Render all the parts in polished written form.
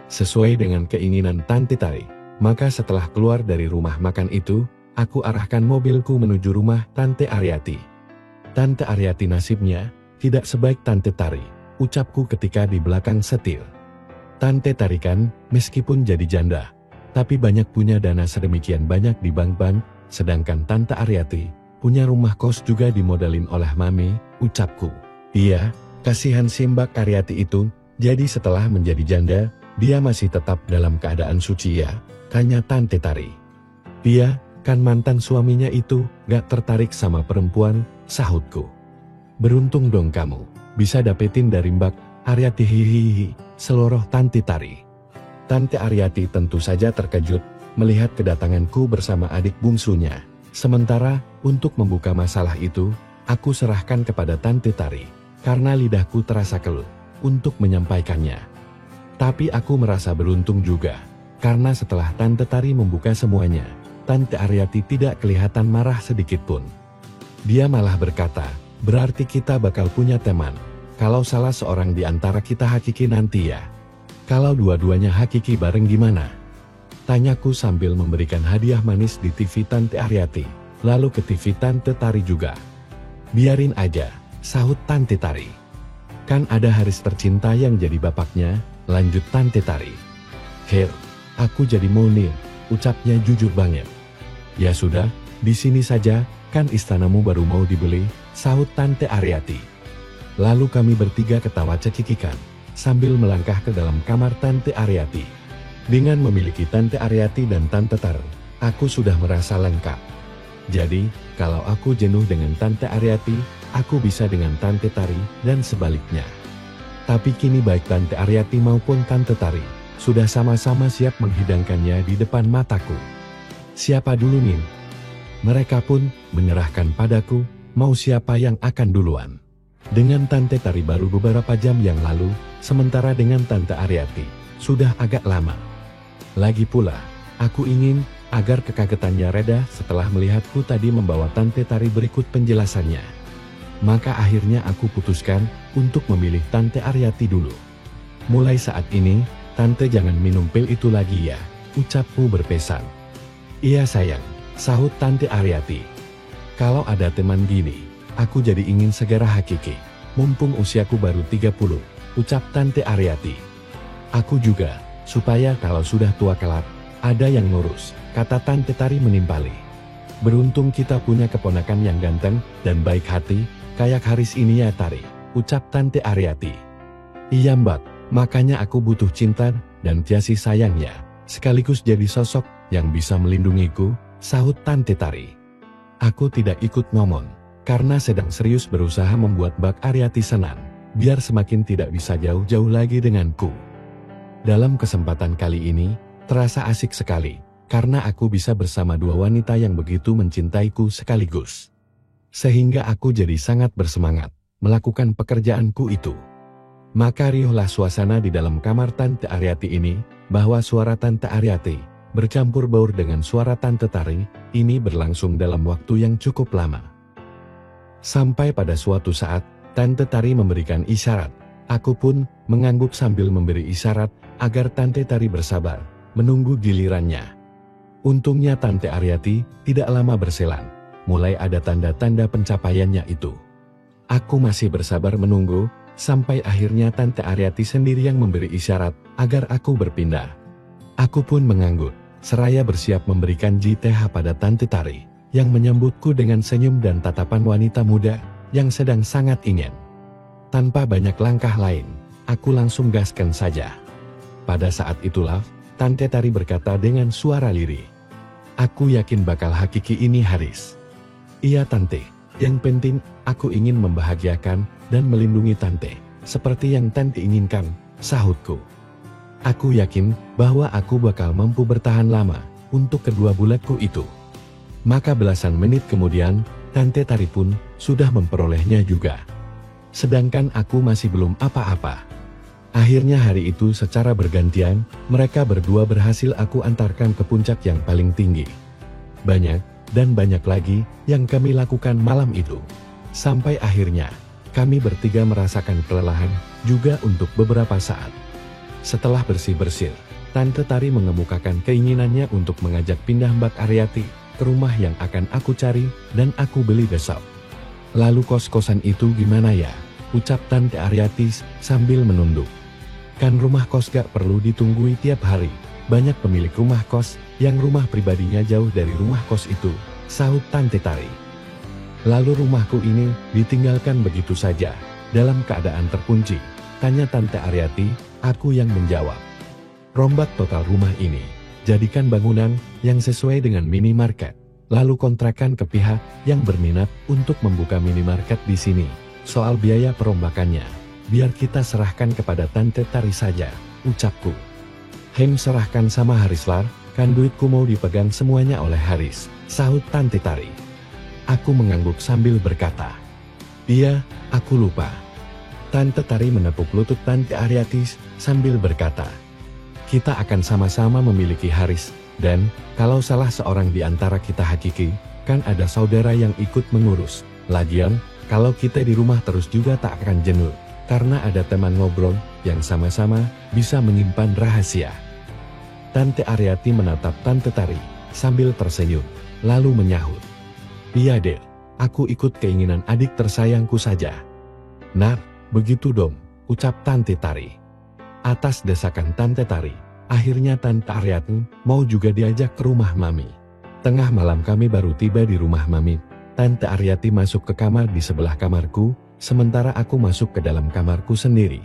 Sesuai dengan keinginan Tante Tari, maka setelah keluar dari rumah makan itu, aku arahkan mobilku menuju rumah Tante Aryati. Tante Aryati nasibnya tidak sebaik Tante Tari, ucapku ketika di belakang setir. Tante Tari kan, meskipun jadi janda, tapi banyak punya dana sedemikian banyak di bank-bank, sedangkan Tante Aryati punya rumah kos juga dimodalin oleh Mami, ucapku. Iya, kasihan Simbak Aryati itu, jadi setelah menjadi janda, dia masih tetap dalam keadaan suci ya, tanya Tante Tari. Iya, kan mantan suaminya itu gak tertarik sama perempuan, sahutku. Beruntung dong kamu, bisa dapetin dari Mbak Aryati hihihi, seloroh Tante Tari. Tante Aryati tentu saja terkejut melihat kedatanganku bersama adik bungsunya. Sementara, untuk membuka masalah itu, aku serahkan kepada Tante Tari, karena lidahku terasa keluh untuk menyampaikannya. Tapi aku merasa beruntung juga, karena setelah Tante Tari membuka semuanya, Tante Aryati tidak kelihatan marah sedikitpun. Dia malah berkata, berarti kita bakal punya teman, kalau salah seorang di antara kita hakiki nanti ya. Kalau dua-duanya hakiki bareng gimana? Tanyaku sambil memberikan hadiah manis di TV Tante Aryati, lalu ke TV Tante Tari juga. Biarin aja, sahut Tante Tari. Kan ada Haris tercinta yang jadi bapaknya, lanjut Tante Tari. Her, aku jadi monil, ucapnya jujur banget. Ya sudah, di sini saja, kan istanamu baru mau dibeli, sahut Tante Aryati. Lalu kami bertiga ketawa cekikikan, sambil melangkah ke dalam kamar Tante Aryati. Dengan memiliki Tante Aryati dan Tante Tar, aku sudah merasa lengkap. Jadi, kalau aku jenuh dengan Tante Aryati, aku bisa dengan Tante Tari, dan sebaliknya. Tapi kini baik Tante Aryati maupun Tante Tari, sudah sama-sama siap menghidangkannya di depan mataku. Siapa dulu Nin? Mereka pun menyerahkan padaku, mau siapa yang akan duluan. Dengan Tante Tari baru beberapa jam yang lalu, sementara dengan Tante Aryati, sudah agak lama. Lagi pula, aku ingin agar kekagetannya reda setelah melihatku tadi membawa Tante Tari berikut penjelasannya. Maka akhirnya aku putuskan untuk memilih Tante Aryati dulu. Mulai saat ini, Tante jangan minum pil itu lagi ya, ucapku berpesan. Iya sayang, sahut Tante Aryati. Kalau ada teman gini, aku jadi ingin segera hakiki, mumpung usiaku baru 30, ucap Tante Aryati. Aku juga, supaya kalau sudah tua kelak, ada yang ngurus, kata Tante Tari menimpali. Beruntung kita punya keponakan yang ganteng dan baik hati, kayak Haris ini ya Tari, ucap Tante Aryati. Iya Mbak, makanya aku butuh cinta dan kasih sayangnya, sekaligus jadi sosok yang bisa melindungiku, sahut Tante Tari. Aku tidak ikut ngomong, karena sedang serius berusaha membuat Mbak Aryati senang, biar semakin tidak bisa jauh-jauh lagi denganku. Dalam kesempatan kali ini, terasa asik sekali, karena aku bisa bersama dua wanita yang begitu mencintaiku sekaligus. Sehingga aku jadi sangat bersemangat, melakukan pekerjaanku itu. Maka riuhlah suasana di dalam kamar Tante Aryati ini, bahwa suara Tante Aryati, bercampur baur dengan suara Tante Tari, ini berlangsung dalam waktu yang cukup lama. Sampai pada suatu saat, Tante Tari memberikan isyarat, aku pun mengangguk sambil memberi isyarat, agar Tante Tari bersabar, menunggu gilirannya. Untungnya Tante Aryati tidak lama berselang, mulai ada tanda-tanda pencapaiannya itu. Aku masih bersabar menunggu, sampai akhirnya Tante Aryati sendiri yang memberi isyarat, agar aku berpindah. Aku pun mengangguk, seraya bersiap memberikan JTH pada Tante Tari, yang menyambutku dengan senyum dan tatapan wanita muda, yang sedang sangat ingin. Tanpa banyak langkah lain, aku langsung gaskan saja. Pada saat itulah, Tante Tari berkata dengan suara lirih. Aku yakin bakal hakiki ini Haris. Iya Tante, yang penting, aku ingin membahagiakan dan melindungi Tante, seperti yang Tante inginkan, sahutku. Aku yakin bahwa aku bakal mampu bertahan lama, untuk kedua bulatku itu. Maka belasan menit kemudian, Tante Tari pun sudah memperolehnya juga. Sedangkan aku masih belum apa-apa. Akhirnya hari itu secara bergantian, mereka berdua berhasil aku antarkan ke puncak yang paling tinggi. Banyak, dan banyak lagi, yang kami lakukan malam itu. Sampai akhirnya, kami bertiga merasakan kelelahan, juga untuk beberapa saat. Setelah bersih-bersih, Tante Tari mengemukakan keinginannya untuk mengajak pindah Mbak Aryati ke rumah yang akan aku cari dan aku beli besok. Lalu kos-kosan itu gimana ya? Ucap Tante Aryati sambil menunduk. Kan rumah kos gak perlu ditunggui tiap hari. Banyak pemilik rumah kos yang rumah pribadinya jauh dari rumah kos itu, sahut Tante Tari. Lalu rumahku ini ditinggalkan begitu saja, dalam keadaan terkunci? Tanya Tante Aryati, aku yang menjawab. Rombak total rumah ini, jadikan bangunan yang sesuai dengan minimarket. Lalu kontrakan ke pihak yang berminat untuk membuka minimarket di sini. Soal biaya perombakannya, biar kita serahkan kepada Tante Tari saja, ucapku. Serahkan sama Harislar, kan duitku mau dipegang semuanya oleh Haris, sahut Tante Tari. Aku mengangguk sambil berkata, iya, aku lupa. Tante Tari menepuk lutut Tante Aryati sambil berkata, kita akan sama-sama memiliki Haris, dan kalau salah seorang di antara kita hakiki, kan ada saudara yang ikut mengurus. Lagian, kalau kita di rumah terus juga tak akan jenuh, karena ada teman ngobrol yang sama-sama bisa menyimpan rahasia. Tante Aryati menatap Tante Tari sambil tersenyum, lalu menyahut, iya Dek, aku ikut keinginan adik tersayangku saja. Nah, begitu dong, ucap Tante Tari. Atas desakan Tante Tari, akhirnya Tante Aryati mau juga diajak ke rumah Mami. Tengah malam kami baru tiba di rumah Mami. Tante Aryati masuk ke kamar di sebelah kamarku, sementara aku masuk ke dalam kamarku sendiri.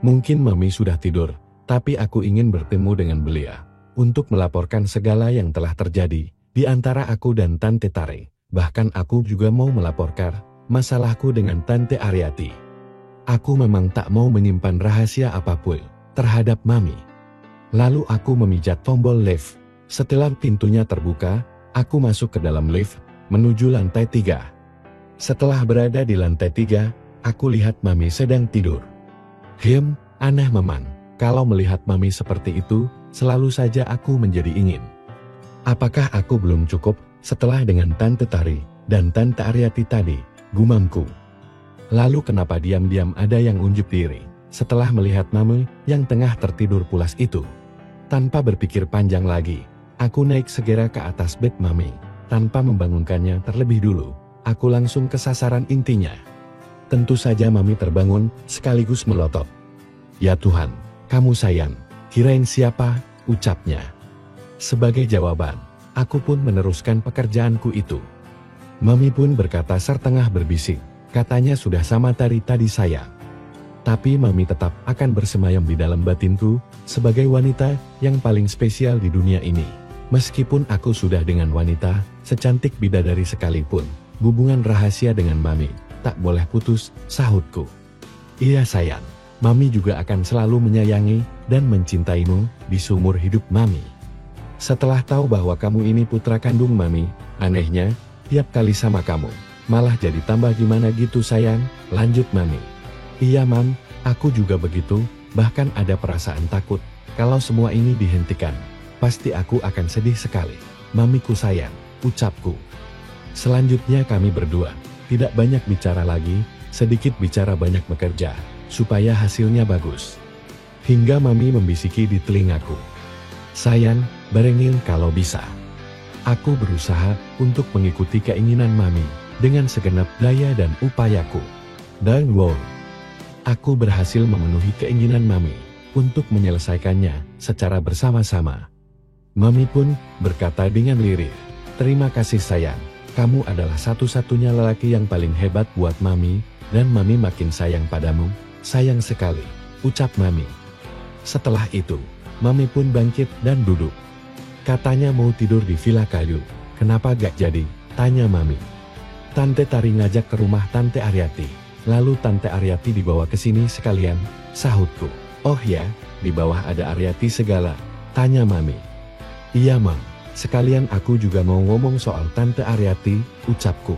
Mungkin Mami sudah tidur, tapi aku ingin bertemu dengan beliau untuk melaporkan segala yang telah terjadi di antara aku dan Tante Tari. Bahkan aku juga mau melaporkan masalahku dengan Tante Aryati. Aku memang tak mau menyimpan rahasia apapun terhadap Mami. Lalu aku memijat tombol lift. Setelah pintunya terbuka, aku masuk ke dalam lift, menuju lantai 3. Setelah berada di lantai 3, aku lihat Mami sedang tidur. Aneh memang, kalau melihat Mami seperti itu, selalu saja aku menjadi ingin. Apakah aku belum cukup setelah dengan Tante Tari dan Tante Aryati tadi, gumamku. Lalu kenapa diam-diam ada yang unjuk diri setelah melihat Mami yang tengah tertidur pulas itu? Tanpa berpikir panjang lagi, aku naik segera ke atas bed Mami. Tanpa membangunkannya terlebih dulu, aku langsung ke sasaran intinya. Tentu saja Mami terbangun sekaligus melotot. Ya Tuhan, kamu sayang, kirain siapa, ucapnya. Sebagai jawaban, aku pun meneruskan pekerjaanku itu. Mami pun berkata setengah berbisik. Katanya sudah sama Tari tadi sayang. Tapi Mami tetap akan bersemayam di dalam batinku, sebagai wanita yang paling spesial di dunia ini. Meskipun aku sudah dengan wanita, secantik bidadari sekalipun, hubungan rahasia dengan Mami, tak boleh putus, sahutku. Iya sayang, Mami juga akan selalu menyayangi dan mencintaimu di seumur hidup Mami. Setelah tahu bahwa kamu ini putra kandung Mami, anehnya, tiap kali sama kamu malah jadi tambah gimana gitu sayang, lanjut Mami. Iya Mam, aku juga begitu, bahkan ada perasaan takut, kalau semua ini dihentikan, pasti aku akan sedih sekali. Mamiku sayang, ucapku. Selanjutnya kami berdua, tidak banyak bicara lagi, sedikit bicara banyak bekerja, supaya hasilnya bagus. Hingga Mami membisiki di telingaku. Sayang, barengin kalau bisa. Aku berusaha untuk mengikuti keinginan Mami dengan segenap daya dan upayaku. Dan wow, aku berhasil memenuhi keinginan Mami untuk menyelesaikannya secara bersama-sama. Mami pun berkata dengan lirih, terima kasih sayang, kamu adalah satu-satunya lelaki yang paling hebat buat Mami, dan Mami makin sayang padamu, sayang sekali, ucap Mami. Setelah itu, Mami pun bangkit dan duduk. Katanya mau tidur di villa kayu. Kenapa gak jadi? Tanya Mami. Tante Tari ngajak ke rumah Tante Aryati. Lalu Tante Aryati dibawa ke sini sekalian, sahutku. Oh ya, di bawah ada Aryati segala, tanya Mami. Iya Mam, sekalian aku juga mau ngomong soal Tante Aryati, ucapku.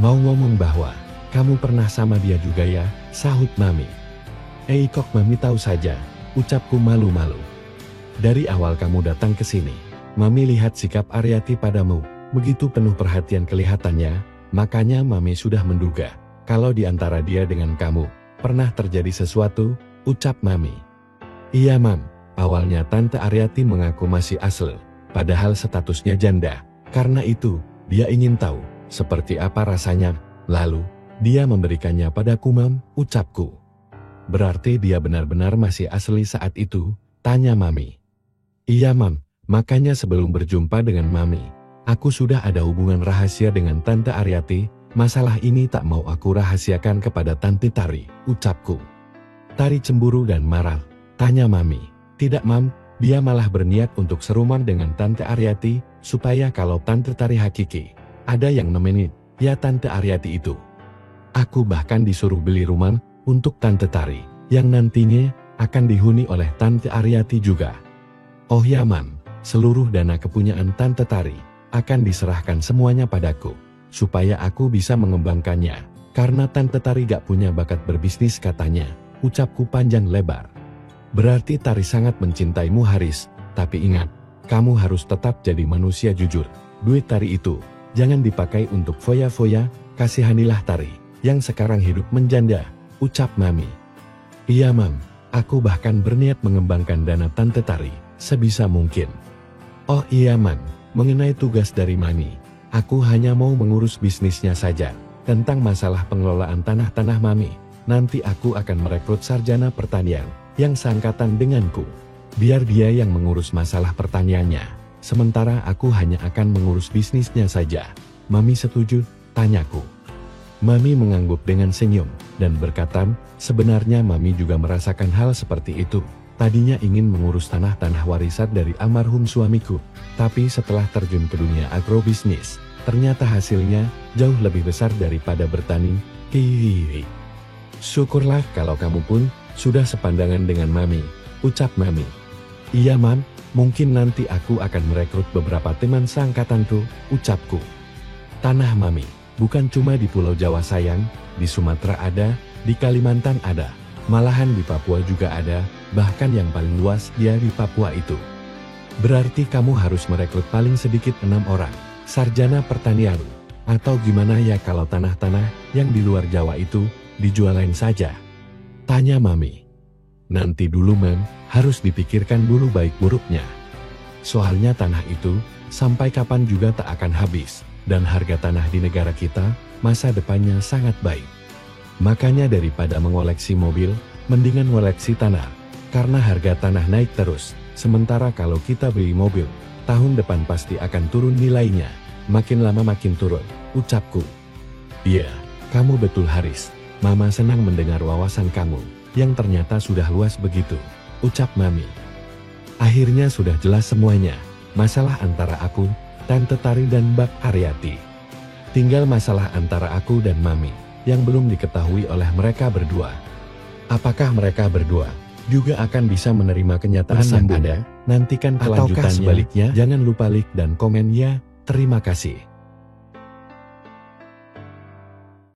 Mau ngomong bahwa kamu pernah sama dia juga ya, sahut Mami. Kok Mami tahu saja, ucapku malu-malu. Dari awal kamu datang ke sini, Mami lihat sikap Aryati padamu, begitu penuh perhatian kelihatannya. Makanya Mami sudah menduga, kalau di antara dia dengan kamu, pernah terjadi sesuatu, ucap Mami. Iya Mam, awalnya Tante Aryati mengaku masih asli, padahal statusnya janda. Karena itu, dia ingin tahu seperti apa rasanya, lalu dia memberikannya padaku Mam, ucapku. Berarti dia benar-benar masih asli saat itu, tanya Mami. Iya Mam, makanya sebelum berjumpa dengan Mami, aku sudah ada hubungan rahasia dengan Tante Aryati. Masalah ini tak mau aku rahasiakan kepada Tante Tari, ucapku. Tari cemburu dan marah, tanya Mami. Tidak Mam, dia malah berniat untuk seruman dengan Tante Aryati, supaya kalau Tante Tari hakiki, ada yang nemenin, ya Tante Aryati itu. Aku bahkan disuruh beli rumah untuk Tante Tari, yang nantinya akan dihuni oleh Tante Aryati juga. Oh ya Mam, seluruh dana kepunyaan Tante Tari akan diserahkan semuanya padaku, supaya aku bisa mengembangkannya, karena Tante Tari gak punya bakat berbisnis katanya, ucapku panjang lebar. Berarti Tari sangat mencintaimu Haris, tapi ingat, kamu harus tetap jadi manusia jujur. Duit Tari itu, jangan dipakai untuk foya-foya, kasihanilah Tari, yang sekarang hidup menjanda, ucap Mami. Iya Mam, aku bahkan berniat mengembangkan dana Tante Tari, sebisa mungkin. Oh iya Mam, mengenai tugas dari Mami, aku hanya mau mengurus bisnisnya saja. Tentang masalah pengelolaan tanah-tanah Mami, nanti aku akan merekrut sarjana pertanian yang seangkatan denganku. Biar dia yang mengurus masalah pertaniannya, sementara aku hanya akan mengurus bisnisnya saja. Mami setuju? Tanyaku. Mami mengangguk dengan senyum, dan berkata, sebenarnya Mami juga merasakan hal seperti itu. Tadinya ingin mengurus tanah-tanah warisan dari almarhum suamiku, tapi setelah terjun ke dunia agrobisnis, ternyata hasilnya jauh lebih besar daripada bertani. Hihihi. Syukurlah kalau kamu pun sudah sepandangan dengan Mami, ucap Mami. Iya Mam, mungkin nanti aku akan merekrut beberapa teman seangkatanku, ucapku. Tanah Mami, bukan cuma di Pulau Jawa sayang, di Sumatera ada, di Kalimantan ada, malahan di Papua juga ada, bahkan yang paling luas dia di Papua itu. Berarti kamu harus merekrut paling sedikit 6 orang, sarjana pertanian, atau gimana ya kalau tanah-tanah yang di luar Jawa itu dijualin saja? Tanya Mami. Nanti dulu Mam, harus dipikirkan dulu baik buruknya. Soalnya tanah itu, sampai kapan juga tak akan habis, dan harga tanah di negara kita, masa depannya sangat baik. Makanya daripada mengoleksi mobil, mendingan ngoleksi tanah, karena harga tanah naik terus, sementara kalau kita beli mobil, tahun depan pasti akan turun nilainya, makin lama makin turun, ucapku. Iya, kamu betul Haris, Mama senang mendengar wawasan kamu, yang ternyata sudah luas begitu, ucap Mami. Akhirnya sudah jelas semuanya, masalah antara aku, Tante Tari dan Mbak Aryati. Tinggal masalah antara aku dan Mami, yang belum diketahui oleh mereka berdua. Apakah mereka berdua juga akan bisa menerima kenyataan yang ada? Nantikan kelanjutannya. Ataukah sebaliknya? Jangan lupa like dan komen ya. Terima kasih.